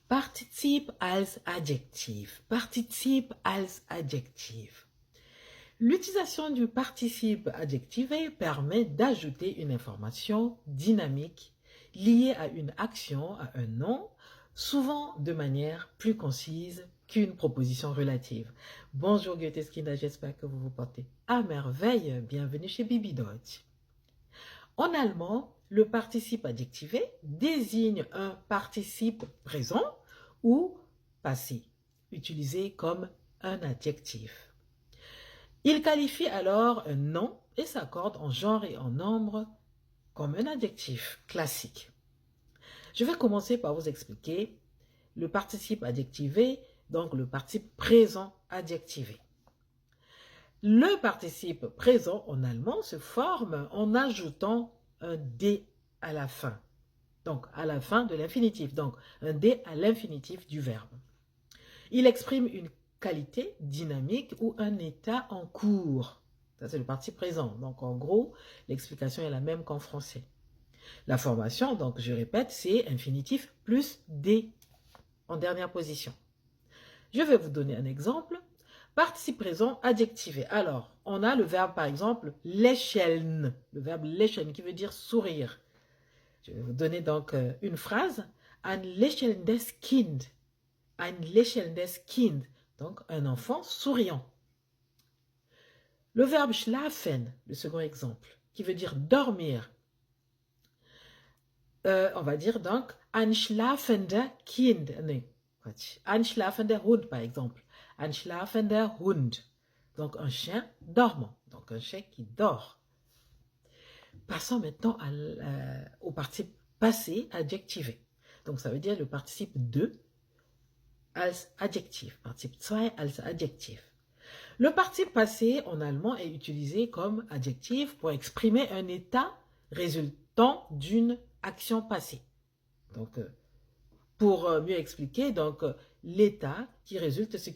Partizip als Adjektiv. Partizip als Adjektiv. L'utilisation du participe adjectivé permet d'ajouter une information dynamique liée à une action, à un nom, souvent de manière plus concise qu'une proposition relative. Bonjour Goethe-Skina, j'espère que vous vous portez à merveille. Bienvenue chez Bibi Deutsch. En allemand, le participe adjectivé désigne un participe présent ou passé, utilisé comme un adjectif. Il qualifie alors un nom et s'accorde en genre et en nombre comme un adjectif classique. Je vais commencer par vous expliquer le participe adjectivé, donc le participe présent adjectivé. Le participe présent en allemand se forme en ajoutant un D à la fin. Donc, à la fin de l'infinitif. Donc, un D à l'infinitif du verbe. Il exprime une qualité dynamique ou un état en cours. Ça, c'est le participe présent. Donc, en gros, l'explication est la même qu'en français. La formation, donc, je répète, c'est infinitif plus D en dernière position. Je vais vous donner un exemple. Participe présent adjectivé. Alors, on a le verbe, par exemple, lächeln. Le verbe lächeln qui veut dire sourire. Je vais vous donner donc une phrase. Ein lächelndes Kind. Ein lächelndes Kind. Donc, un enfant souriant. Le verbe schlafen, le second exemple, qui veut dire dormir. On va dire donc ein schlafender Kind. Ein schlafender Hund, par exemple. Ein schlafender Hund. Donc, un chien dormant. Donc, un chien qui dort. Passons maintenant au participe passé adjectivé. Donc, ça veut dire le participe de als Adjektiv. Participe 2 als Adjektiv. Le participe passé en allemand est utilisé comme adjectif pour exprimer un état résultant d'une action passée. Donc, pour mieux expliquer, donc l'état qui résulte de ce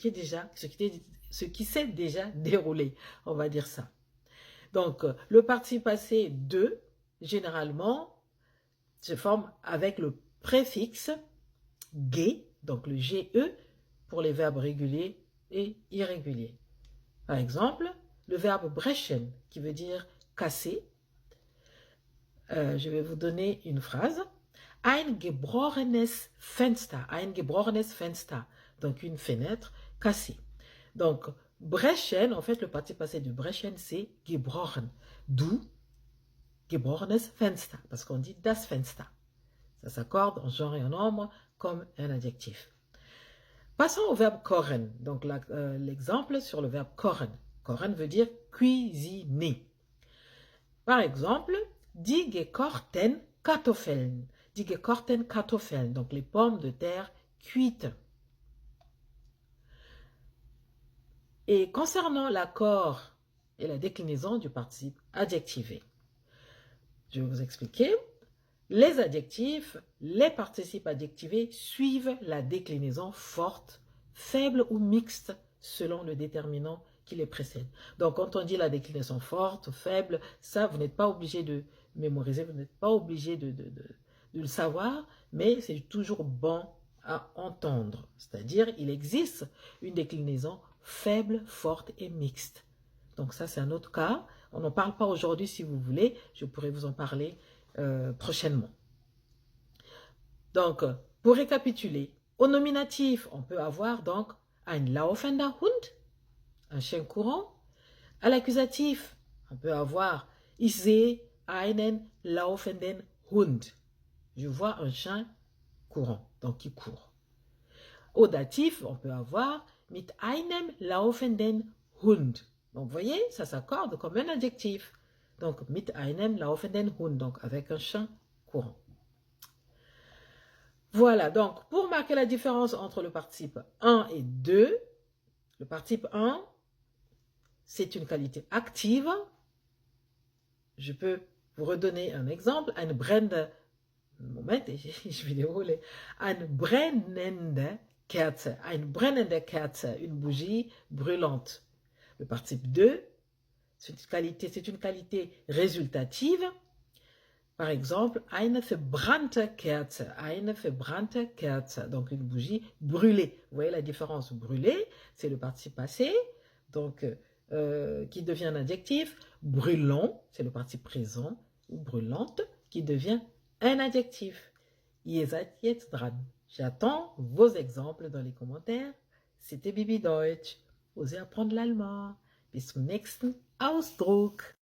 qui s'est déjà déroulé, on va dire ça. Donc, le participe passé de, généralement, se forme avec le préfixe ge, donc le GE, pour les verbes réguliers et irréguliers. Par exemple, le verbe brechen, qui veut dire casser. Je vais vous donner une phrase. Ein gebrochenes Fenster. Ein gebrochenes Fenster. Donc, une fenêtre cassée. Donc, brechen, en fait, le participe passé de brechen, c'est gebrochen. D'où gebrochenes Fenster, parce qu'on dit das Fenster. Ça s'accorde en genre et en nombre comme un adjectif. Passons au verbe kochen. Donc, l'exemple sur le verbe kochen. Kochen veut dire cuisiner. Par exemple, die gekochten Kartoffeln. Die gekochten Kartoffeln, donc les pommes de terre cuites. Et concernant l'accord et la déclinaison du participe adjectivé, je vais vous expliquer. Les adjectifs, les participes adjectivés suivent la déclinaison forte, faible ou mixte selon le déterminant qui les précède. Donc, quand on dit la déclinaison forte, faible, ça, vous n'êtes pas obligé de mémoriser, vous n'êtes pas obligé de le savoir, mais c'est toujours bon à entendre. C'est-à-dire, il existe une déclinaison faible, forte et mixte. Donc ça, c'est un autre cas. On n'en parle pas aujourd'hui si vous voulez. Je pourrais vous en parler prochainement. Donc, pour récapituler, au nominatif, on peut avoir donc ein laufender Hund, un chien courant. À l'accusatif, on peut avoir ich sehe einen laufenden Hund. Je vois un chien courant, donc qui court. Au datif, on peut avoir mit einem laufenden Hund. Donc, vous voyez, ça s'accorde comme un adjectif. Donc, mit einem laufenden Hund, donc avec un chien courant. Voilà, donc, pour marquer la différence entre le participe 1 et 2, le participe 1, c'est une qualité active. Je peux vous redonner un exemple. Ein brennende, Moment, je vais dérouler. Ein brennende Kerze. Ein brennende Kerze, une bougie brûlante. Le participe 2, c'est une qualité résultative. Par exemple, eine verbrannte Kerze. Eine verbrannte Kerze. Donc, une bougie brûlée. Vous voyez la différence? Brûlée, c'est le participe passé, donc, qui devient un adjectif. Brûlant, c'est le participe présent. Ou brûlante, qui devient un adjectif. Ihr seid jetzt dran. J'attends vos exemples dans les commentaires. C'était Bibi Deutsch. Osez apprendre l'allemand. Bis zum nächsten Ausdruck.